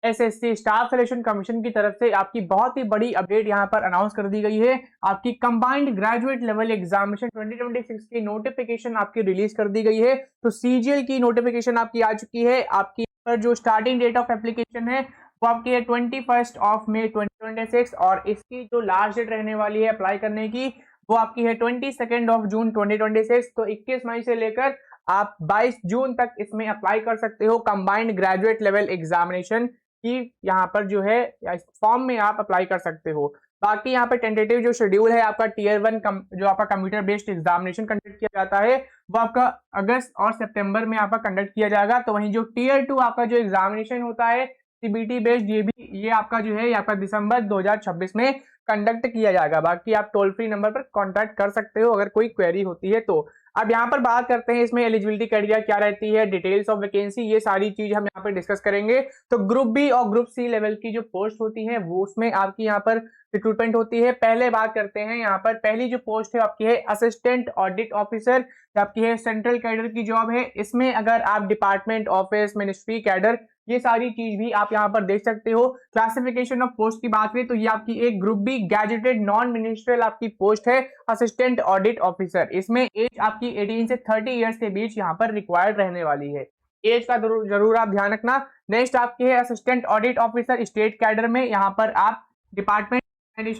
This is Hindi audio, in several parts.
एसएससी स्टाफ सिलेक्शन कमीशन की तरफ से आपकी बहुत ही बड़ी अपडेट यहाँ पर अनाउंस कर दी गई है। आपकी कंबाइंड ग्रेजुएट लेवल एग्जामिनेशन 2026 की नोटिफिकेशन आपकी रिलीज कर दी गई है। तो सीजीएल की नोटिफिकेशन आपकी आ चुकी है। आपकी पर जो स्टार्टिंग डेट ऑफ एप्लीकेशन है वो आपकी है 21 मई 2026 और इसकी जो लास्ट डेट रहने वाली है अप्लाई करने की वो आपकी है 22 जून 2026। तो 21 मई से लेकर आप 22 जून तक इसमें अप्लाई कर सकते हो कंबाइंड ग्रेजुएट लेवल एग्जामिनेशन की। यहाँ पर जो है इस फॉर्म में आप अप्लाई कर सकते हो। बाकी यहाँ पे टेंटेटिव जो शेड्यूल है आपका टीयर 1 जो आपका कंप्यूटर बेस्ड एग्जामिनेशन कंडक्ट किया जाता है वो आपका अगस्त और सितंबर में आपका कंडक्ट किया जाएगा। तो वहीं जो टीयर 2 आपका जो एग्जामिनेशन होता है सीबीटी बेस्ड ये आपका जो है आपका दिसंबर 2026 में कंडक्ट किया जाएगा। बाकी आप टोल फ्री नंबर पर कॉन्टैक्ट कर सकते हो अगर कोई क्वेरी होती है तो। अब यहाँ पर बात करते हैं इसमें एलिजिबिलिटी क्राइटेरिया क्या रहती है, डिटेल्स ऑफ वैकेंसी, ये सारी चीज हम यहाँ पर डिस्कस करेंगे। तो ग्रुप बी और ग्रुप सी लेवल की जो पोस्ट होती है वो उसमें आपकी यहाँ पर रिक्रूटमेंट होती है। पहले बात करते हैं यहाँ पर पहली जो पोस्ट है आपकी है असिस्टेंट ऑडिट ऑफिसर, आपकी है सेंट्रल कैडर की जॉब है। इसमें अगर आप डिपार्टमेंट ऑफिस मिनिस्ट्री कैडर ये सारी चीज भी आप यहाँ पर देख सकते हो। क्लासिफिकेशन ऑफ पोस्ट की बात करें तो ये आपकी एक group B gazetted non ministerial आपकी पोस्ट है असिस्टेंट ऑडिट ऑफिसर। इसमें एज आपकी 18 से 30 इयर्स के बीच यहाँ पर रिक्वायर्ड रहने वाली है। एज का जरूर आप ध्यान रखना। नेक्स्ट आपकी है assistant audit officer state cadre में, यहाँ पर आप डिपार्टमेंट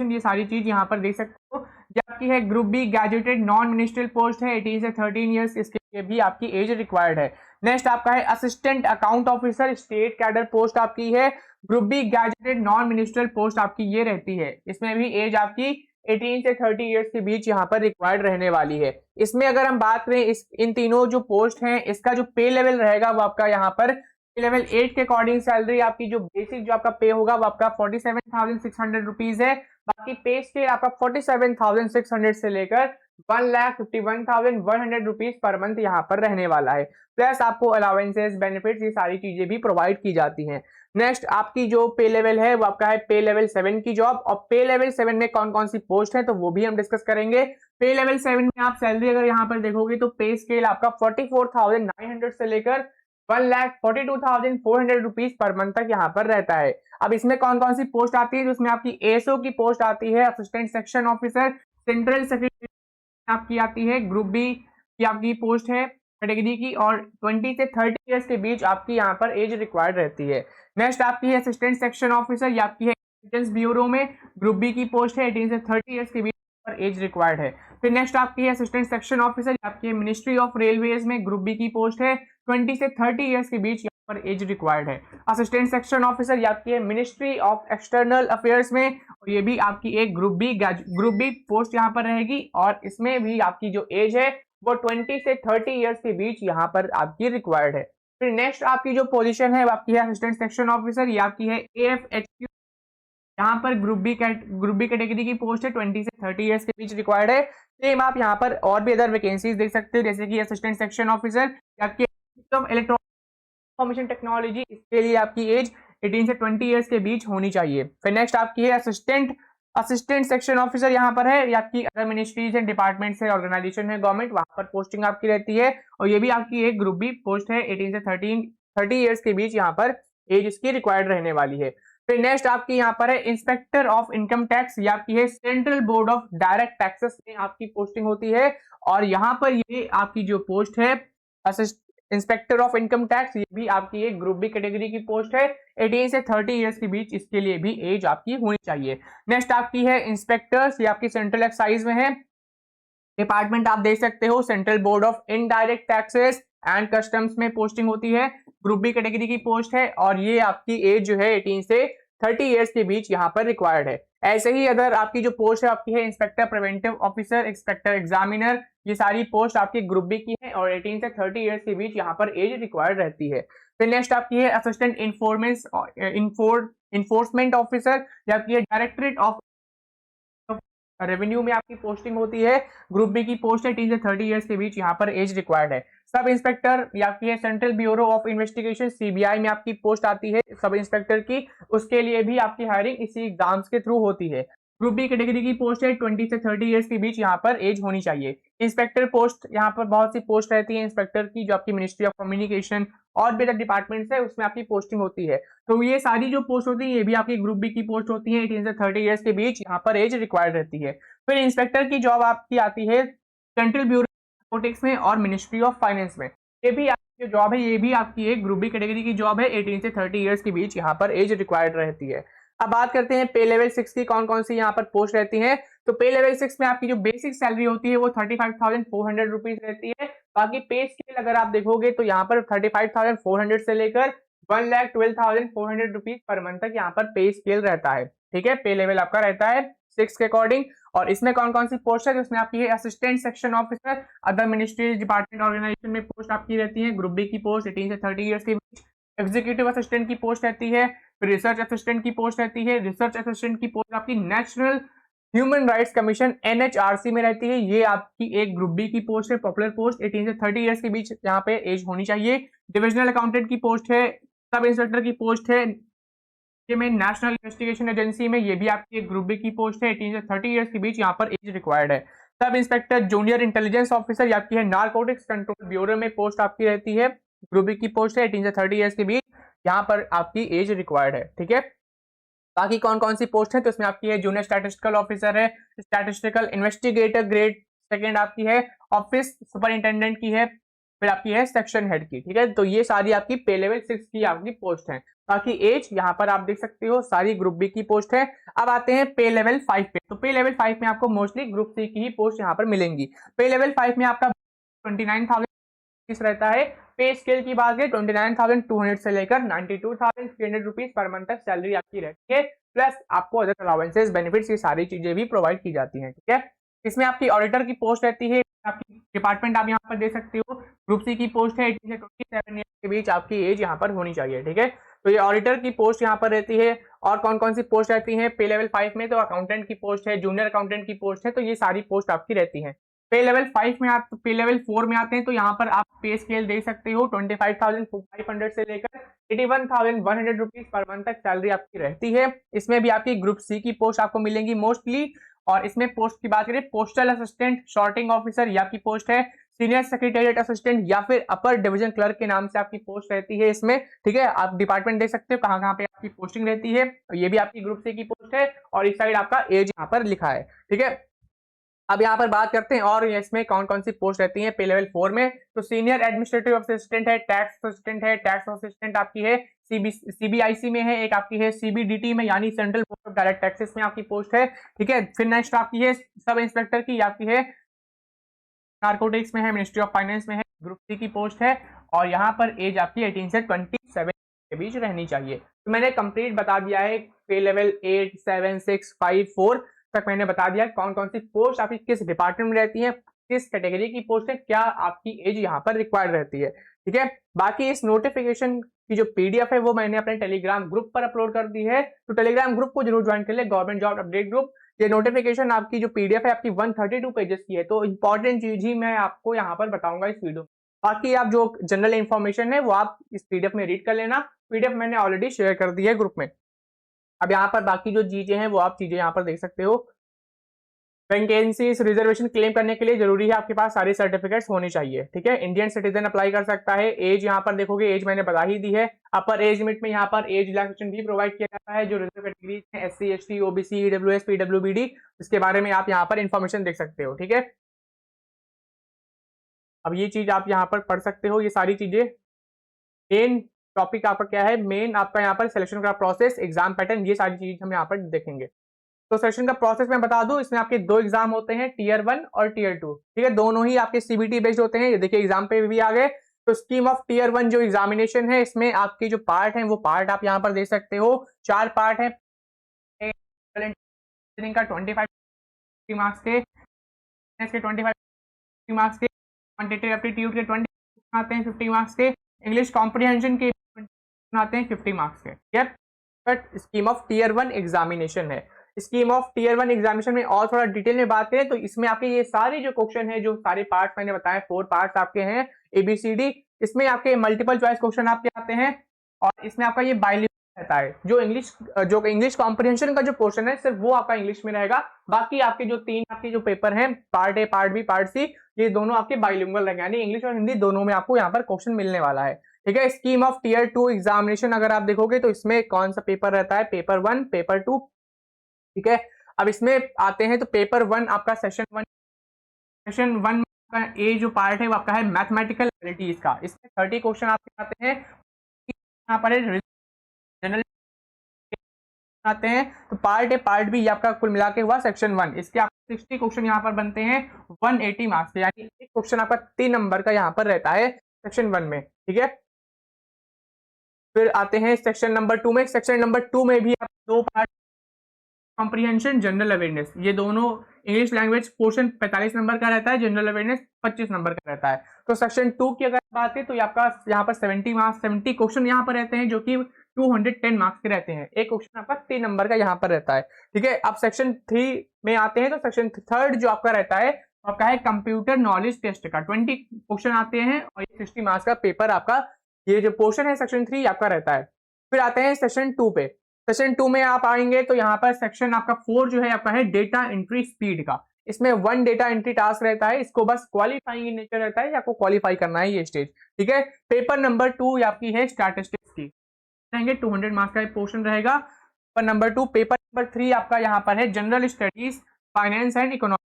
ये सारी चीज यहाँ पर देख सकते हो। ये आपकी है group B gazetted non ministerial post है 18 से 13 इयर्स, इसके लिए भी आपकी एज रिक्वायर्ड है। नेक्स्ट आपका है assistant account officer state cadre post आपकी है group B gazetted non ministerial post आपकी ये रहती है। इसमें भी एज आपकी 18 से 30 इयर्स के बीच यहाँ पर रिक्वायर्ड रहने वाली है। इसमें अगर हम बात करें इन तीनों जो पोस्ट हैं इसका जो पे लेवल रहेगा वो आपका यहाँ पर लेवल 8 के अकॉर्डिंग सैलरी आपकी जो बेसिक जो आपका पे होगा वो आपका 47,600 रुपीज है। बाकी पे स्केल आपका 47,600 से लेकर 1,51,100 रुपीज पर मंथ यहाँ पर रहने वाला है। प्लस आपको अलाउंसेस बेनिफिट्स ये सारी चीजें भी प्रोवाइड की जाती हैं। नेक्स्ट आपकी जो पे लेवल है वो आपका है पे लेवल 7 की जॉब, और पे लेवल 7 में कौन कौन सी पोस्ट है तो वो भी हम डिस्कस करेंगे। पे लेवल 7 में आप सैलरी अगर यहाँ पर देखोगे तो पे स्केल आपका 44,900 से लेकर 1,42,400 रुपीज पर मंथ तक यहाँ पर रहता है। अब इसमें कौन कौन सी पोस्ट आती है, जिसमें आपकी एएसओ की पोस्ट आती है assistant section officer, central secretary आपकी आती है, ग्रुप बी की आपकी पोस्ट है कैटेगरी की, और 20 से 30 इयर्स के बीच आपकी यहाँ पर एज रिक्वायर्ड रहती है। नेक्स्ट आपकी है असिस्टेंट सेक्शन ऑफिसर, ये आपकी है इंटेलिजेंस ब्यूरो में, ग्रुप बी की पोस्ट है 18 से 30 इयर्स के बीच पर एज रिक्वायर्ड है। फिर नेक्स्ट आपकी है असिस्टेंट सेक्शन ऑफिसर, आपकी है मिनिस्ट्री ऑफ रेलवेज में, ग्रुप बी की पोस्ट है 20 से 30 इयर्स के बीच यहाँ पर एज रिक्वायर्ड है। असिस्टेंट सेक्शन ऑफिसर ये आपकी है मिनिस्ट्री ऑफ एक्सटर्नल अफेयर्स में, और ये भी आपकी एक ग्रुप बी पोस्ट यहाँ पर रहेगी, और इसमें भी आपकी जो एज है वो 20 से 30 इयर्स के बीच यहाँ पर आपकी रिक्वायर्ड है। फिर नेक्स्ट आपकी जो पोजीशन है वो आपकी है असिस्टेंट सेक्शन ऑफिसर, ये आपकी है AFHQ, यहाँ पर ग्रुप बी कैटेगरी की पोस्ट है 20 से 30 इयर्स के बीच रिक्वायर्ड है। सेम आप यहाँ पर और भी अदर वैकेंसीज देख सकते हो, जैसे कि असिस्टेंट सेक्शन ऑफिसर आपकी इलेक्ट्रॉनिक इंफॉर्मेशन टेक्नोलॉजी, इसके लिए आपकी एज 18 से 20 इयर्स के बीच होनी चाहिए। फिर नेक्स्ट आपकी है असिस्टेंट सेक्शन ऑफिसर, यहाँ पर है ये आपकी अदर मिनिस्ट्रीज है, डिपार्टमेंट है, ऑर्गेनाइजेशन है गवर्नमेंट, वहां पर पोस्टिंग आपकी रहती है, और ये भी आपकी एक ग्रुप बी पोस्ट है 18 से 30 इयर्स के बीच यहाँ पर एज इसकी रिक्वायर्ड रहने वाली है। फिर नेक्स्ट आपकी यहाँ पर है इंस्पेक्टर ऑफ इनकम टैक्स, ये आपकी है central board of direct taxes में आपकी पोस्टिंग होती है, और यहाँ पर ये आपकी जो पोस्ट है इंस्पेक्टर ऑफ इनकम टैक्स, ये भी आपकी एक ग्रुप बी कैटेगरी की पोस्ट है 18 से 30 इयर्स के बीच, इसके लिए भी एज आपकी होनी चाहिए। नेक्स्ट आपकी है इंस्पेक्टर्स, ये आपकी सेंट्रल एक्साइज में है, डिपार्टमेंट आप देख सकते हो central board of indirect taxes and customs में पोस्टिंग होती है, ग्रुप बी कैटेगरी की पोस्ट है, और ये आपकी एज जो है 18 से 30 इयर्स के बीच यहाँ पर रिक्वायर्ड है। ऐसे ही अदर आपकी जो पोस्ट है आपकी है inspector preventive officer, inspector examiner, ये सारी पोस्ट आपकी ग्रुप बी की है, और 18 से 30 इयर्स के बीच यहाँ पर एज रिक्वायर्ड रहती है। फिर नेक्स्ट आपकी है असिस्टेंट इन्फोर्समेंट ऑफिसर, या आपकी है डायरेक्टरेट ऑफ रेवेन्यू में आपकी पोस्टिंग होती है, ग्रुप बी की पोस्ट है 18 से 30 इयर्स के बीच, यहाँ पर एज रिक्वायर्ड है। सब इंस्पेक्टर या आपकी है central bureau of investigation CBI में आपकी पोस्ट आती है सब इंस्पेक्टर की, उसके लिए भी आपकी हायरिंग इसी एग्जाम्स के थ्रू होती है। ग्रुप बी कैटेगरी की पोस्ट है 20 से 30 ईयर्स के बीच यहाँ पर एज होनी चाहिए। इंस्पेक्टर पोस्ट, यहाँ पर बहुत सी पोस्ट रहती है इंस्पेक्टर की, जो आपकी मिनिस्ट्री ऑफ कम्युनिकेशन और भी अलग डिपार्टमेंट्स है उसमें आपकी पोस्टिंग होती है। तो ये सारी जो पोस्ट होती है ये भी आपकी ग्रुप बी की पोस्ट होती है। 18 से 30 ईयर्स के बीच यहाँ पर एज रिक्वायर्ड रहती है। फिर इंस्पेक्टर की जॉब आपकी आती है सेंट्रल ब्यूरो नारकोटिक्स में और मिनिस्ट्री ऑफ फाइनेंस में। ये भी आपकी जो जॉब है ये भी आपकी एक ग्रुप बी कैटेगरी की जॉब है। 18 से 30 ईयर्स के बीच यहाँ पर एज रिक्वायर्ड रहती है। अब बात करते हैं पे लेवल 6 की कौन कौन सी यहाँ पर पोस्ट रहती है। तो पे लेवल 6 में आपकी जो बेसिक सैलरी होती है वो 35,400 रुपीज रहती है। बाकी पे स्केल अगर आप देखोगे तो यहाँ पर 35,400 से लेकर 1,12,400 रुपीज पर मंथ तक यहाँ पर पे स्केल रहता है। ठीक है, पे लेवल आपका रहता है 6 के अकॉर्डिंग। और इसमें कौन कौन सी पोस्ट है, जिसमें आपकी है assistant section officer, other ministries department organisation में पोस्ट आपकी रहती है। ग्रुप बी की पोस्ट 18 से 30 ईयर्स के बीच। एग्जीक्यूटिव असिस्टेंट की पोस्ट रहती है। फिर रिसर्च असिस्टेंट की पोस्ट रहती है। रिसर्च असिस्टेंट की पोस्ट आपकी national human rights commission NHRC में रहती है। ये आपकी एक ग्रुप बी की पोस्ट है, पॉपुलर पोस्ट। 18 से 30 ईयर्स के बीच यहाँ पे एज होनी चाहिए। डिविजनल अकाउंटेंट की पोस्ट है। सब इंस्पेक्टर की पोस्ट है ये में नेशनल इन्वेस्टिगेशन एजेंसी में, ये भी आपकी एक ग्रुप बी की पोस्ट है। 18 से 30 ईयर्स के बीच यहाँ पर एज रिक्वायर्ड है। Sub inspector junior intelligence officer ये आपकी है नारकोटिक्स कंट्रोल ब्यूरो में पोस्ट आपकी रहती है। ग्रुप बी की पोस्ट है। 18 से 30 ईयर्स के बीच यहाँ पर आपकी एज रिक्वायर्ड है। ठीक है, बाकी कौन कौन सी पोस्ट है, तो इसमें आपकी है जूनियर स्टैटिस्टिकल ऑफिसर है, स्टैटिस्टिकल इन्वेस्टिगेटर ग्रेड सेकंड आपकी है, ऑफिस सुपरिंटेंडेंट की है, फिर आपकी है सेक्शन हेड की। ठीक है, तो ये सारी आपकी पे लेवल 6 की आपकी पोस्ट है। बाकी एज यहाँ पर आप देख सकते हो सारी ग्रुप बी की पोस्ट है। अब आते हैं पे लेवल 5 पे। तो पे लेवल 5 में आपको मोस्टली ग्रुप सी की ही पोस्ट यहाँ पर मिलेंगी। पे लेवल 5 में आपका 29,000 रहता है। पे स्केल की बात करें 29,200 से लेकर 92,300 रुपीज पर मंथ तक सैलरी आपकी रहती है। प्लस आपको अदर अलाउंसेस बेनिफिट्स ये सारी चीजें भी प्रोवाइड की जाती हैं। ठीक है, इसमें आपकी ऑडिटर की पोस्ट रहती है। आपकी डिपार्टमेंट आप यहाँ पर दे सकते हो। ग्रुप सी की पोस्ट है 18 से 27 ईयर के बीच आपकी एज यहाँ पर होनी चाहिए। ठीक है, तो ये ऑडिटर की पोस्ट यहाँ पर रहती है। और कौन कौन सी पोस्ट रहती है पे लेवल 5 में, तो अकाउंटेंट की पोस्ट है, जूनियर अकाउंटेंट की पोस्ट है। तो ये सारी पोस्ट आपकी रहती है। पे लेवल 5 में आप पे लेवल 4 में आते हैं तो यहाँ पर आप पे स्केल देख सकते हो 25,500 से लेकर 81,100 रुपीज पर मंथ तक सैलरी आपकी रहती है। इसमें भी आपकी ग्रुप सी की पोस्ट आपको मिलेंगी मोस्टली। और इसमें पोस्ट की बात करें पोस्टल असिस्टेंट, शॉर्टिंग ऑफिसर ये आपकी पोस्ट है, सीनियर सेक्रेटेरिएट असिस्टेंट या फिर अपर डिवीजन क्लर्क के नाम से आपकी पोस्ट रहती है इसमें। ठीक है, आप डिपार्टमेंट देख सकते हो कहाँ कहाँ पे आपकी पोस्टिंग रहती है। ये भी आपकी ग्रुप सी की पोस्ट है और इस साइड आपका एज यहाँ पर लिखा है। ठीक है, अब यहाँ पर बात करते हैं और इसमें कौन कौन सी पोस्ट रहती है पे लेवल 4 में। तो सीनियर एडमिनिस्ट्रेटिव असिस्टेंट है, टैक्स असिस्टेंट है, टैक्स असिस्टेंट आपकी है CBIC में है, एक आपकी है CBDT में यानी central board of direct taxes में आपकी पोस्ट है। ठीक है, फिर नेक्स्ट आपकी है सब इंस्पेक्टर की आपकी है नारकोटिक्स में है, मिनिस्ट्री ऑफ फाइनेंस में है, ग्रुप सी की पोस्ट है। और यहाँ पर एज आपकी 18 से 27 के बीच रहनी चाहिए। तो मैंने कंप्लीट बता दिया है पे लेवल 8, 7, 6, 5, 4 तक मैंने बता दिया कौन कौन सी पोस्ट आपकी किस डिपार्टमेंट में रहती है, किस कैटेगरी की पोस्ट है, क्या आपकी एज यहाँ पर रिक्वायर्ड रहती है। ठीक है, बाकी इस नोटिफिकेशन की जो PDF है वो मैंने अपने टेलीग्राम ग्रुप पर अपलोड कर दी है। तो टेलीग्राम ग्रुप को जरूर ज्वाइन कर ले, गवर्नमेंट जॉब अपडेट ग्रुप। ये नोटिफिकेशन आपकी जो PDF है आपकी 132 पेजेस की है। तो इंपॉर्टेंट चीज ही मैं आपको यहाँ पर बताऊंगा इस वीडियो में। बाकी आप जो जनरल इन्फॉर्मेशन है वो आप इस PDF में रीड कर लेना। PDF मैंने ऑलरेडी शेयर कर दी है ग्रुप में। अब यहाँ पर बाकी जो चीजें हैं वो आप चीजें यहाँ पर देख सकते हो। वैकेंसीज रिजर्वेशन क्लेम करने के लिए जरूरी है आपके पास सारी सर्टिफिकेट्स होनी चाहिए। ठीक है, इंडियन सिटीजन अप्लाई कर सकता है। एज यहाँ पर देखोगे एज मैंने बता ही दी है। अपर एज लिमिट में यहाँ पर एज रिलैक्सेशन भी प्रोवाइड किया जाता है जो रिजर्व कैटेगरीज हैं SC ST OBC EWS PWBD, इसके बारे में आप यहाँ पर इंफॉर्मेशन देख सकते हो। ठीक है, अब ये चीज आप यहाँ पर पढ़ सकते हो। ये सारी चीजें मेन टॉपिक आपका क्या है, मेन आपका यहाँ पर सिलेक्शन का प्रोसेस, एग्जाम पैटर्न, ये सारी चीज हम यहाँ पर देखेंगे। तो सेशन का प्रोसेस मैं बता दूं, इसमें आपके 2 एग्जाम होते हैं Tier 1 और Tier 2। ठीक है, दोनों ही आपके CBT बेस्ड होते हैं। ये देखिए एग्जाम पे भी आ गए। तो स्कीम ऑफ Tier 1 जो एग्जामिनेशन है इसमें आपके जो पार्ट हैं वो पार्ट आप यहाँ पर देख सकते हो। 4 पार्ट है का 25 मार्क्स के, 25 मार्क्स के, क्वांटिटेटिव एप्टीट्यूड के 20 आते हैं 50 मार्क्स के, इंग्लिश कॉम्प्रिहेंशन के आते हैं 50 मार्क्स के। ठीक है, but scheme of Tier 1 examination है। स्कीम ऑफ Tier 1 एग्जामिनेशन में और थोड़ा डिटेल में बात करें तो इसमें आपके ये सारे जो क्वेश्चन है, जो सारे पार्ट्स मैंने बताए 4 पार्ट्स आपके हैं ABCD, इसमें आपके मल्टीपल चॉइस क्वेश्चन आपके आते हैं। और इसमें आपका ये बाइलिंगुअल रहता है। जो इंग्लिश कॉम्प्रिहेंशन का जो पोर्शन है सिर्फ वो आपका इंग्लिश में रहेगा। बाकी आपके जो 3 आपके जो पेपर हैं, part A, part B, part C, ये दोनों आपके बाइलिंगुअल रहेंगे, यानी इंग्लिश और हिंदी दोनों में आपको यहाँ पर क्वेश्चन मिलने वाला है। ठीक है। स्कीम ऑफ टीयर 2 एग्जामिनेशन अगर आप देखोगे तो इसमें कौन सा पेपर रहता है, पेपर 1, पेपर 2। ठीक है। अब इसमें आते हैं तो पेपर 1 आपका सेशन 1 का ए जो पार्ट है वो आपका है मैथमेटिकल एबिलिटीज का। इसमें 30 क्वेश्चन आपके आते हैं। यहाँ पर जनरल आते हैं तो पार्ट ए, पार्ट बी आपका कुल मिला के हुआ सेक्शन 1। इसके आपको 60 क्वेश्चन यहाँ पर बनते हैं 180 मार्क्स, यानी एक क्वेश्चन आपका 3 नंबर का यहाँ पर रहता है सेक्शन 1 में। ठीक है। फिर आते हैं सेक्शन नंबर 2 में। सेक्शन नंबर 2 में भी आप 2 पार्ट, कॉम्प्रिहेंशन, जनरल अवेयरनेस, ये दोनों इंग्लिश लैंग्वेज पोर्शन 45 नंबर का रहता है, जनरल अवेयरनेस 25 नंबर का रहता है। तो सेक्शन 2 की अगर बात है तो आपका यहाँ पर 70 मार्क्स, 70 क्वेश्चन यहाँ पर रहते हैं जो कि 210 मार्क्स के रहते हैं। एक क्वेश्चन आपका 3 नंबर का यहाँ पर रहता है। ठीक है। अब सेक्शन 3 में आते हैं तो सेक्शन 3 जो आपका रहता है आपका है कंप्यूटर नॉलेज टेस्ट का। 20 क्वेश्चन आते हैं और 60 मार्क्स का पेपर आपका, ये जो पोर्शन है सेक्शन 3 आपका रहता है। फिर आते हैं सेक्शन 2 पे। सेक्शन 2 में आप आएंगे तो यहाँ पर सेक्शन आपका 4 जो है आपका है डेटा एंट्री स्पीड का। इसमें 1 डेटा एंट्री टास्क रहता है, इसको बस क्वालिफाइंग इन नेचर रहता है, आपको क्वालिफाई करना है ये स्टेज। ठीक है। पेपर नंबर 2 आपकी है स्टैटिस्टिक्स की, रहेंगे 200 मार्क्स का पोर्शन रहेगा। Paper number 2। पेपर नंबर 3 आपका यहाँ पर है general studies, finance and economics.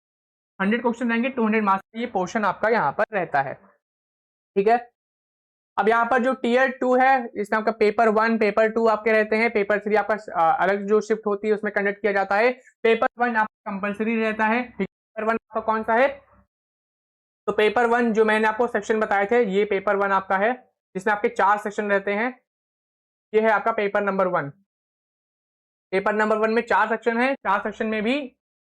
100 question रहेंगे, 200 मार्क्स का ये पोर्शन आपका यहाँ पर रहता है। ठीक है। अब यहाँ पर जो टीयर 2 है इसमें आपका पेपर 1, पेपर 2 आपके रहते हैं, पेपर 3 आपका अलग जो शिफ्ट होती है उसमें कंडक्ट किया जाता है। पेपर 1 आपका कंपलसरी रहता है। पेपर 1 आपका कौन सा है, तो पेपर 1 जो मैंने आपको सेक्शन बताए थे ये पेपर 1 आपका है, जिसमें आपके 4 सेक्शन रहते हैं। ये है आपका पेपर नंबर 1। पेपर नंबर 1 में 4 सेक्शन है। 4 सेक्शन में भी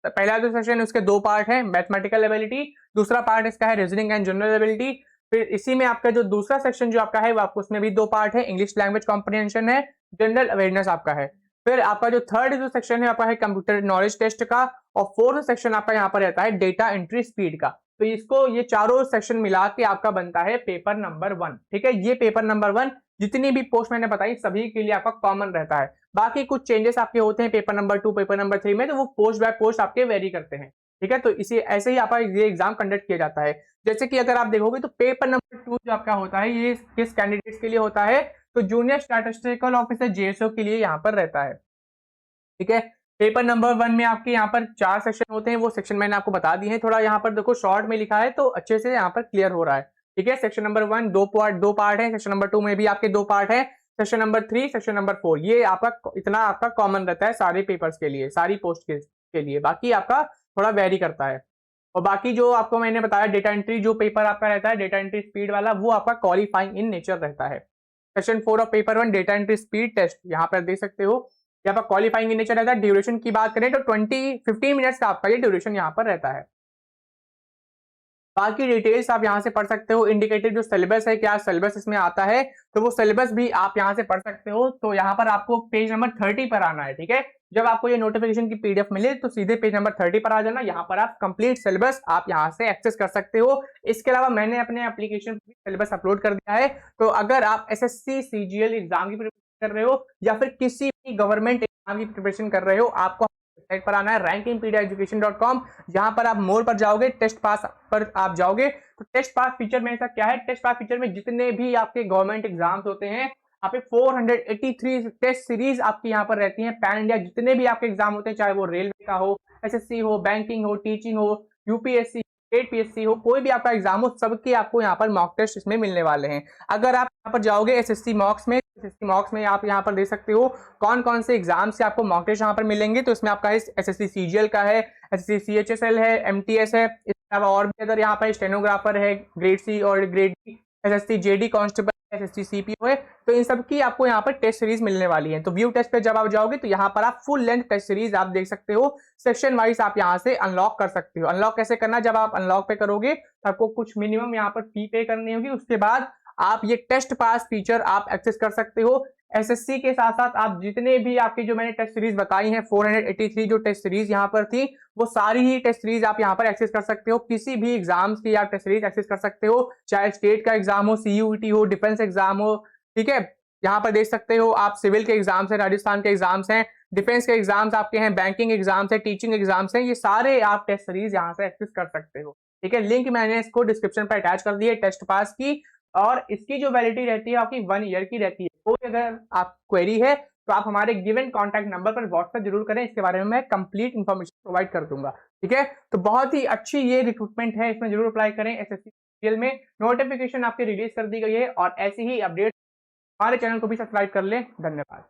पहला जो सेक्शन है उसके 2 पार्ट है, मैथमेटिकल एबिलिटी, दूसरा पार्ट इसका है रीजनिंग एंड जनरल एबिलिटी। फिर इसी में आपका जो दूसरा सेक्शन जो आपका है वो आपको उसमें भी 2 पार्ट है, इंग्लिश लैंग्वेज कॉम्प्रिहेंशन है, जनरल अवेयरनेस आपका है। फिर आपका जो थर्ड जो सेक्शन है आपका है कंप्यूटर नॉलेज टेस्ट का, और फोर्थ सेक्शन आपका यहाँ पर रहता है डेटा एंट्री स्पीड का। तो इसको ये चारों सेक्शन मिला के आपका बनता है पेपर नंबर 1। ठीक है। ये पेपर नंबर 1 जितनी भी पोस्ट मैंने बताई सभी के लिए आपका कॉमन रहता है। बाकी कुछ चेंजेस आपके होते हैं पेपर नंबर 2, पेपर नंबर 3 में, तो वो पोस्ट बाय पोस्ट आपके वेरी करते हैं। ठीक है। तो इसी ऐसे ही आपका ये एग्जाम कंडक्ट किया जाता है। जैसे कि अगर आप देखोगे तो पेपर नंबर 2 जो आपका होता है ये किस कैंडिडेट्स के लिए होता है, तो जूनियर स्टैटिस्टिकल ऑफिसर जेएसओ के लिए यहाँ पर रहता है। ठीक है। पेपर नंबर 1 में आपके यहाँ पर 4 सेक्शन होते हैं, वो सेक्शन मैंने आपको बता दिए हैं। थोड़ा यहाँ पर देखो शॉर्ट में लिखा है तो अच्छे से यहाँ पर क्लियर हो रहा है। ठीक है। सेक्शन नंबर 1 दो पार्ट है, सेक्शन नंबर 2 में भी आपके 2 पार्ट है, सेक्शन नंबर 3, सेक्शन नंबर 4, ये आपका इतना आपका कॉमन रहता है सारे पेपर्स के लिए, सारी पोस्ट के लिए। बाकी आपका थोड़ा वेरी करता है। और बाकी जो आपको मैंने बताया डेटा एंट्री जो पेपर आपका रहता है डेटा एंट्री स्पीड वाला, वो आपका क्वालिफाइंग इन नेचर रहता है। Section 4 of paper 1 data entry speed test, यहाँ पर देख सकते हो यहाँ पर क्वालिफाइंग इन नेचर रहता है। ड्यूरेशन की बात करें तो 15 मिनट्स का आपका ये ड्यूरेशन यहाँ पर रहता है। बाकी डिटेल्स आप यहाँ से पढ़ सकते हो। इंडिकेटेड जो सिलेबस है, क्या सिलेबस इसमें आता है, तो वो सिलेबस भी आप यहाँ से पढ़ सकते हो। तो यहाँ पर आपको पेज नंबर 30 पर आना है। ठीक है। जब आपको ये नोटिफिकेशन की पीडीएफ मिले तो सीधे पेज नंबर 30 पर आ जाना। यहाँ पर आप कंप्लीट सिलेबस आप यहाँ से एक्सेस कर सकते हो। इसके अलावा मैंने अपने एप्लीकेशन पर सिलेबस अपलोड कर दिया है। तो अगर आप एसएससी सीजीएल एग्जाम की प्रिपरेशन कर रहे हो या फिर किसी भी गवर्नमेंट एग्जाम की प्रिपरेशन कर रहे हो, आपको वेबसाइट पर आना है rankinpediaeducation.com। जहां पर आप मोर पर जाओगे, टेस्ट पास पर आप जाओगे तो टेस्ट पास फीचर में ऐसा क्या है, टेस्ट पास फीचर में जितने भी आपके गवर्नमेंट एग्जाम्स होते हैं, यहाँ पे 483 टेस्ट सीरीज आपकी यहाँ पर रहती हैं। पैन इंडिया जितने भी आपके एग्जाम होते हैं, चाहे वो रेलवे का हो, एसएससी हो, बैंकिंग हो, टीचिंग हो, यूपीएससी, स्टेट पीएससी हो, कोई भी आपका एग्जाम हो, सबके आपको यहाँ पर मॉक टेस्ट इसमें मिलने वाले हैं। अगर आप यहाँ पर जाओगे एसएससी मॉक्स में आप यहाँ पर देख सकते हो कौन कौन से एग्जाम से आपको मॉक टेस्ट यहाँ पर मिलेंगे। तो इसमें आपका एसएससी सीजीएल का है, एसएससी सीएचएसएल है, एमटीएस है, इसके अलावा और भी अगर यहाँ पर स्टेनोग्राफर है, ग्रेड सी और grade D, SSC JD constable, SSC CPO है, तो इन सब की आपको यहाँ पर टेस्ट सीरीज मिलने वाली है। तो व्यू टेस्ट पे जब आप जाओगे तो यहाँ पर आप फुल लेंथ टेस्ट सीरीज आप देख सकते हो। सेक्शन वाइज आप यहाँ से अनलॉक कर सकते हो। अनलॉक कैसे करना, जब आप अनलॉक पे करोगे तो आपको कुछ मिनिमम यहाँ पर फी पे करनी होगी, उसके बाद आप ये टेस्ट पास फीचर आप एक्सेस कर सकते हो। एसएससी के साथ साथ आप जितने भी आपकी जो मैंने टेस्ट सीरीज बताई हैं 483 जो टेस्ट सीरीज यहाँ पर थी, वो सारी ही टेस्ट सीरीज आप यहाँ पर एक्सेस कर सकते हो। किसी भी एग्जाम्स की आप टेस्ट सीरीज एक्सेस कर सकते हो, चाहे स्टेट का एग्जाम हो, सीयूईटी हो, डिफेंस एग्जाम हो। ठीक है। यहाँ पर देख सकते हो आप, सिविल के एग्जाम्स हैं, राजस्थान के एग्जाम्स हैं, डिफेंस के एग्जाम्स आपके हैं, बैंकिंग एग्जाम्स हैं, टीचिंग एग्जाम्स हैं, ये सारे आप टेस्ट सीरीज यहाँ से एक्सेस कर सकते हो। ठीक है, लिंक मैंने इसको डिस्क्रिप्शन पर अटैच कर दी है टेस्ट पास की, और इसकी जो वैलिडिटी रहती है आपकी 1 ईयर की रहती है। कोई अगर आप क्वेरी है तो आप हमारे गिवन कॉन्टैक्ट नंबर पर व्हाट्सएप जरूर करें, इसके बारे में मैं कंप्लीट इन्फॉर्मेशन प्रोवाइड कर दूंगा। ठीक है, तो बहुत ही अच्छी ये रिक्रूटमेंट है, इसमें जरूर अप्लाई करें। एसएससी में नोटिफिकेशन आपकी रिलीज कर दी गई है, और ऐसी ही अपडेट हमारे चैनल को भी सब्सक्राइब कर लें। धन्यवाद।